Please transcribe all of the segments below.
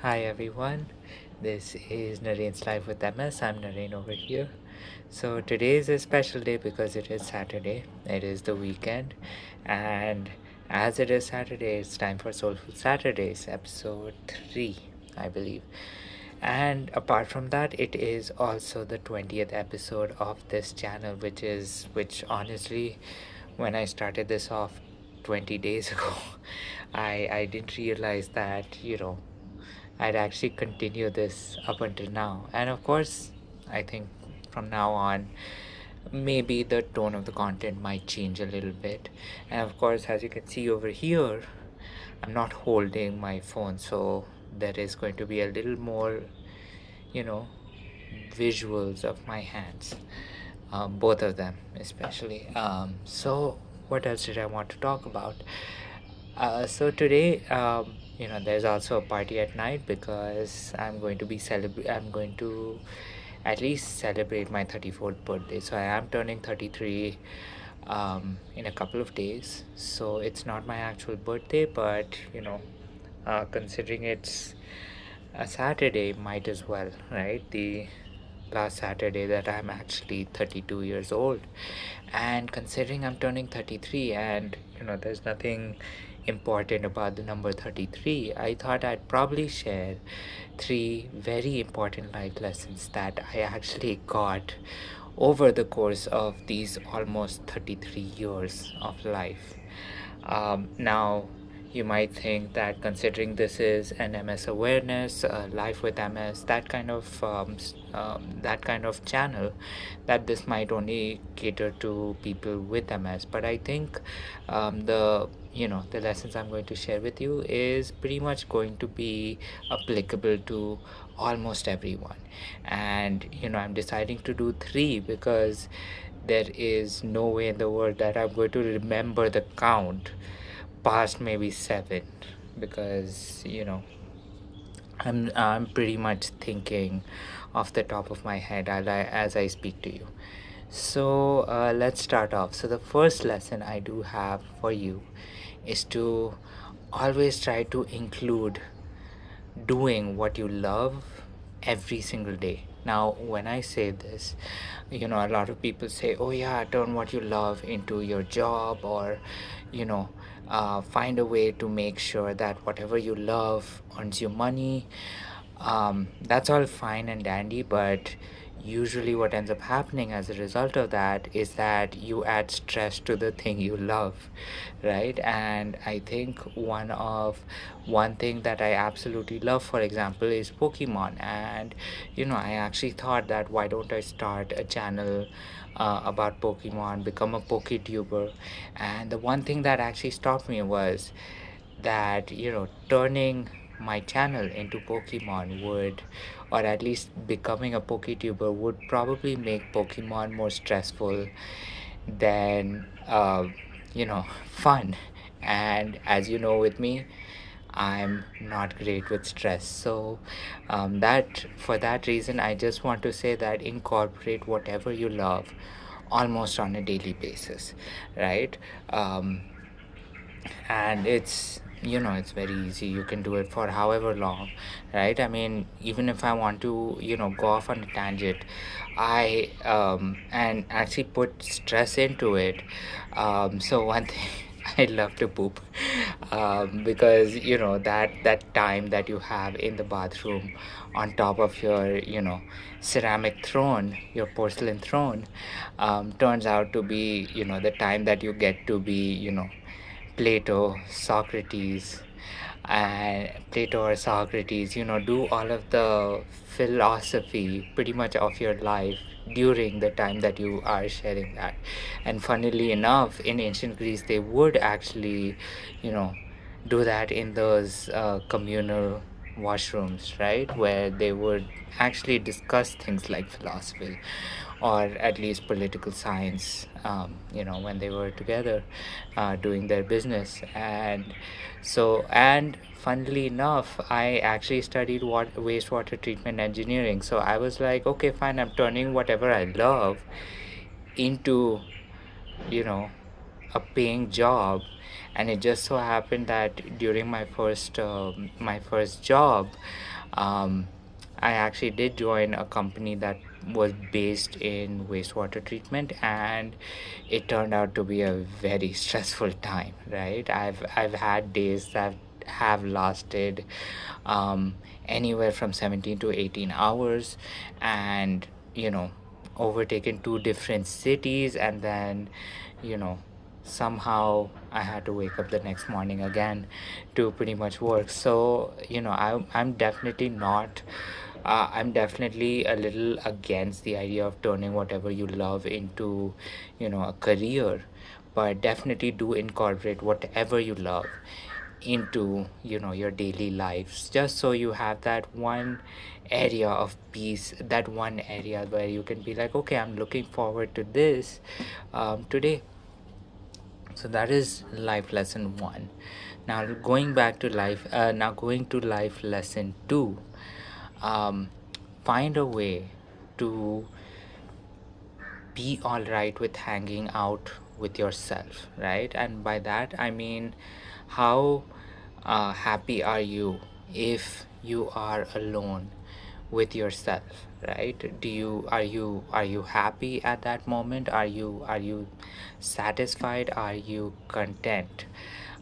Hi everyone, this is Narene's Live with MS. I'm Narene over here. So today is a special day because it is Saturday, it is the weekend, and as it is Saturday, it's time for Soulful Saturdays, episode 3, I believe. And apart from that, it is also the 20th episode of this channel, which honestly, when I started this off 20 days ago, I didn't realize that, I'd actually continue this up until now. And of course, I think from now on, maybe the tone of the content might change a little bit. And of course, as you can see over here, I'm not holding my phone, so there is going to be a little more, you know, visuals of my hands, both of them, especially. So, what else did I want to talk about? So today, there's also a party at night because I'm going to at least celebrate my 34th birthday. So I am turning 33 in a couple of days. So it's not my actual birthday, but considering it's a Saturday, might as well, right? The last Saturday that I'm actually 32 years old. And considering I'm turning 33 and there's nothing important about the number 33, I thought I'd probably share three very important life lessons that I actually got over the course of these almost 33 years of life. Now, you might think that considering this is an MS awareness, life with MS, that kind of channel, that this might only cater to people with MS. But I think the lessons I'm going to share with you is pretty much going to be applicable to almost everyone. And I'm deciding to do three because there is no way in the world that I'm going to remember the count past maybe seven, because I'm pretty much thinking off the top of my head as I speak to you. So let's start off. So the first lesson I do have for you is to always try to include doing what you love every single day. Now, when I say this, a lot of people say, oh, yeah, turn what you love into your job, or, you know, find a way to make sure that whatever you love earns you money. That's all fine and dandy, but usually what ends up happening as a result of that is that you add stress to the thing you love, right? And I think one thing that I absolutely love, for example, is Pokemon. And I actually thought that why don't I start a channel about Pokemon, become a PokeTuber. And the one thing that actually stopped me was that turning my channel into Pokemon would, or at least becoming a PokeTuber would probably make Pokemon more stressful than fun. And as you know, with me, I'm not great with stress. So that for that reason, I just want to say that incorporate whatever you love almost on a daily basis, right? um, and it's very easy. You can do it for however long, right? I mean, even if I want to go off on a tangent, I and actually put stress into it. So one thing, I love to poop, because that time that you have in the bathroom on top of your ceramic throne, your porcelain throne, turns out to be the time that you get to be Plato, Socrates, and Plato or Socrates, do all of the philosophy pretty much of your life during the time that you are sharing that. And funnily enough, in ancient Greece, they would actually, you know, do that in those communal washrooms, right? Where they would actually discuss things like philosophy or at least political science, when they were together doing their business. And funnily enough, I actually studied wastewater treatment engineering. So I was like, okay, fine, I'm turning whatever I love into, you know, a paying job, and it just so happened that during my first job, um, I actually did join a company that was based in wastewater treatment, and it turned out to be a very stressful time. Right, I've had days that have lasted um, anywhere from 17 to 18 hours, and you know overtaken two different cities, and then you know somehow I had to wake up the next morning again to pretty much work. So I'm definitely not I'm definitely a little against the idea of turning whatever you love into a career, but definitely do incorporate whatever you love into your daily lives, just so you have that one area of peace, that one area where you can be like, okay, I'm looking forward to this today. So that is life lesson one. Now going to life lesson two. um, find a way to be all right with hanging out with yourself, right? And by that I mean, how happy are you if you are alone with yourself, right? Are you happy at that moment? Are you satisfied? Are you content?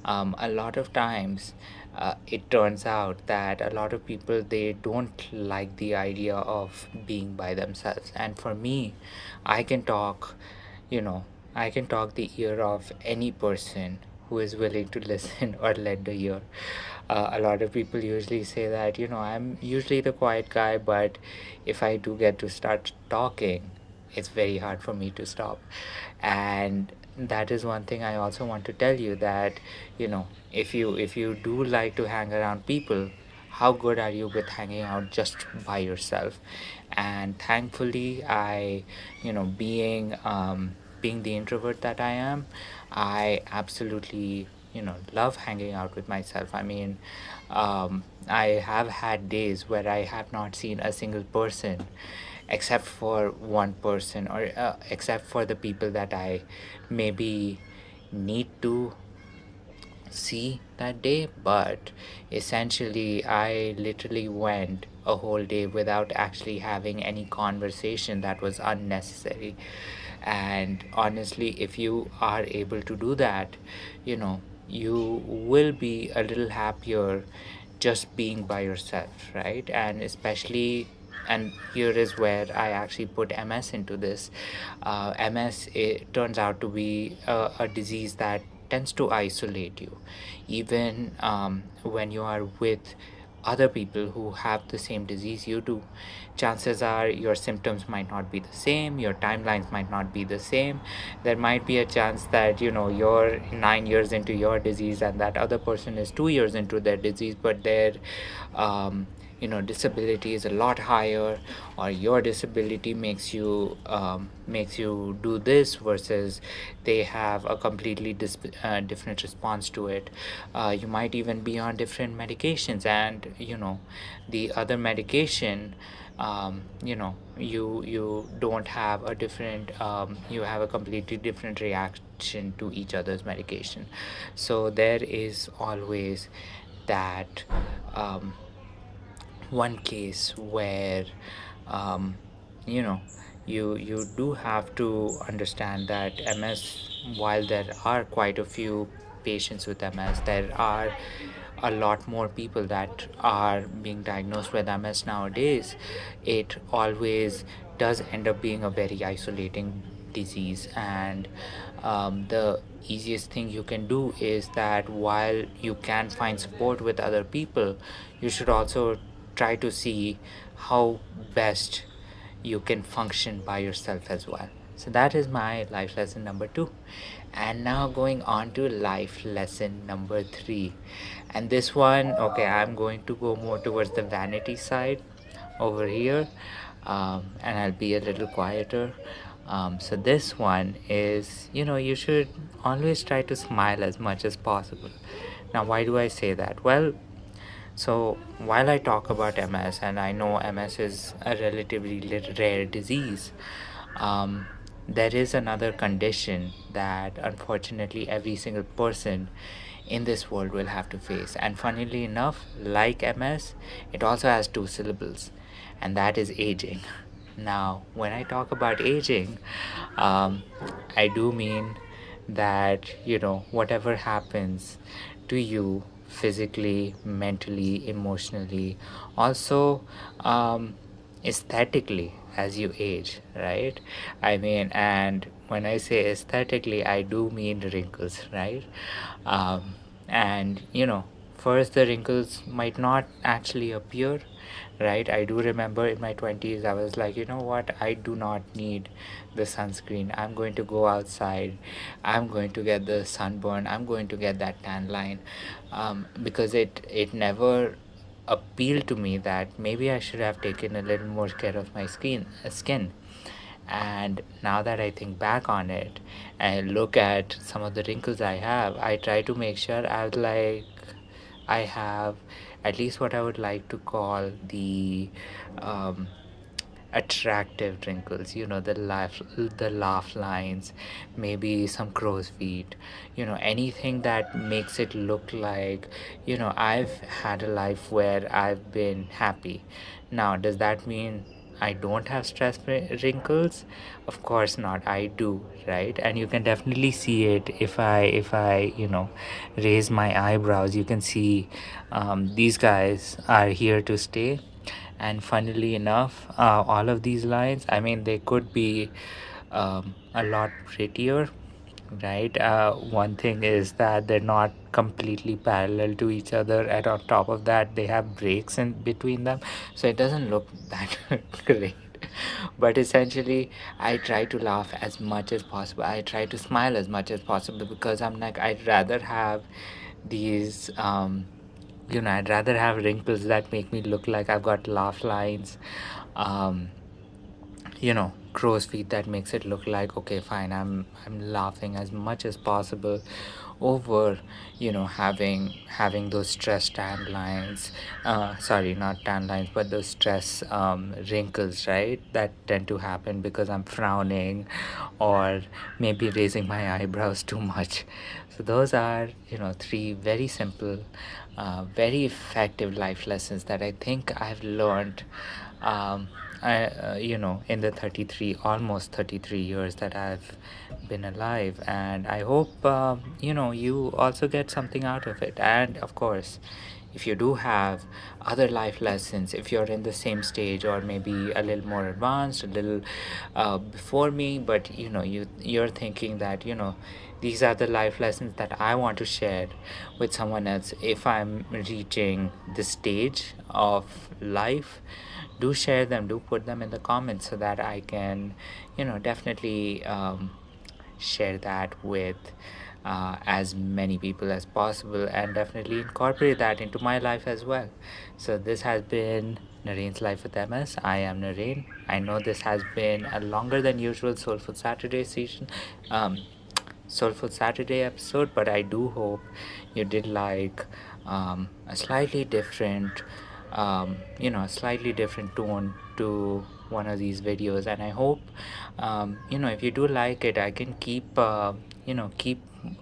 A lot of times it turns out that a lot of people, they don't like the idea of being by themselves, and for me, I can talk you know I can talk the ear of any person who is willing to listen or lend a ear. A lot of people usually say that I'm usually the quiet guy, but if I do get to start talking, it's very hard for me to stop. And that is one thing I also want to tell you, that if you do like to hang around people, how good are you with hanging out just by yourself? And thankfully, I you know being the introvert that I am, I absolutely love hanging out with myself. I mean, I have had days where I have not seen a single person except for one person, or except for the people that I maybe need to see that day. But essentially, I literally went a whole day without actually having any conversation that was unnecessary. And honestly, if you are able to do that, you know you will be a little happier just being by yourself, right? And especially, and here is where I actually put MS into this. MS, it turns out to be a disease that tends to isolate you, even when you are with other people who have the same disease you do. Chances are your symptoms might not be the same, your timelines might not be the same. There might be a chance that you're 9 years into your disease and that other person is 2 years into their disease, but their disability is a lot higher, or your disability makes you do this versus they have a completely different response to it. You might even be on different medications, and the other medication, you don't have a different you have a completely different reaction to each other's medication. So there is always that one case where um, you know you do have to understand that MS, while there are quite a few patients with MS, there are a lot more people that are being diagnosed with MS nowadays. It always does end up being a very isolating disease, and the easiest thing you can do is that while you can find support with other people, you should also try to see how best you can function by yourself as well. So that is my life lesson number two. And now going on to life lesson number three. And this one, okay, I'm going to go more towards the vanity side over here, and I'll be a little quieter. So this one is, you should always try to smile as much as possible. Now, why do I say that? Well, so while I talk about MS, and I know MS is a relatively rare disease, um, there is another condition that unfortunately every single person in this world will have to face. And funnily enough, like MS, it also has two syllables, and that is aging. Now, when I talk about aging, um, I do mean that, whatever happens to you physically, mentally, emotionally, also aesthetically as you age, right? I mean, and when I say aesthetically, I do mean wrinkles, right? Um, and first the wrinkles might not actually appear, right? I do remember in my 20s I was like, you know what, I do not need the sunscreen. I'm going to go outside, I'm going to get the sunburn, I'm going to get that tan line, because it never appealed to me that maybe I should have taken a little more care of my skin. And now that I think back on it and look at some of the wrinkles I have, I try to make sure I have at least what I would like to call the um, attractive wrinkles, the laugh lines, maybe some crow's feet, anything that makes it look like, I've had a life where I've been happy. Now, does that mean I don't have stress wrinkles? Of course not, I do, right? And you can definitely see it if I raise my eyebrows. You can see these guys are here to stay. And funnily enough, all of these lines, I mean, they could be a lot prettier, right? One thing is that they're not completely parallel to each other, and on top of that they have breaks in between them, so it doesn't look that great. But essentially, I try to laugh as much as possible, I try to smile as much as possible, because I'm like, I'd rather have these I'd rather have wrinkles that make me look like I've got laugh lines, um, crow's feet that makes it look like, okay, fine, I'm laughing as much as possible, over having those stress tan lines, sorry, not tan lines, but those stress wrinkles, right, that tend to happen because I'm frowning or maybe raising my eyebrows too much. So those are, three very simple, very effective life lessons that I think I've learned, um, in the 33, almost 33 years that I've been alive. And I hope, you also get something out of it. And of course, if you do have other life lessons, if you're in the same stage or maybe a little more advanced, a little before me, but you're thinking that these are the life lessons that I want to share with someone else if I'm reaching this stage of life, do share them, do put them in the comments so that I can definitely share that with as many people as possible, and definitely incorporate that into my life as well. So this has been Nareen's Life with MS. I am Nareen. I know this has been a longer than usual Soulful Saturday session, um, Soulful Saturday episode, but I do hope you did like a slightly different, a slightly different tone to one of these videos. And I hope, if you do like it, I can keep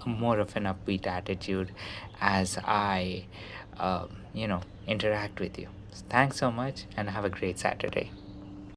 more of an upbeat attitude as I, interact with you. So thanks so much, and have a great Saturday.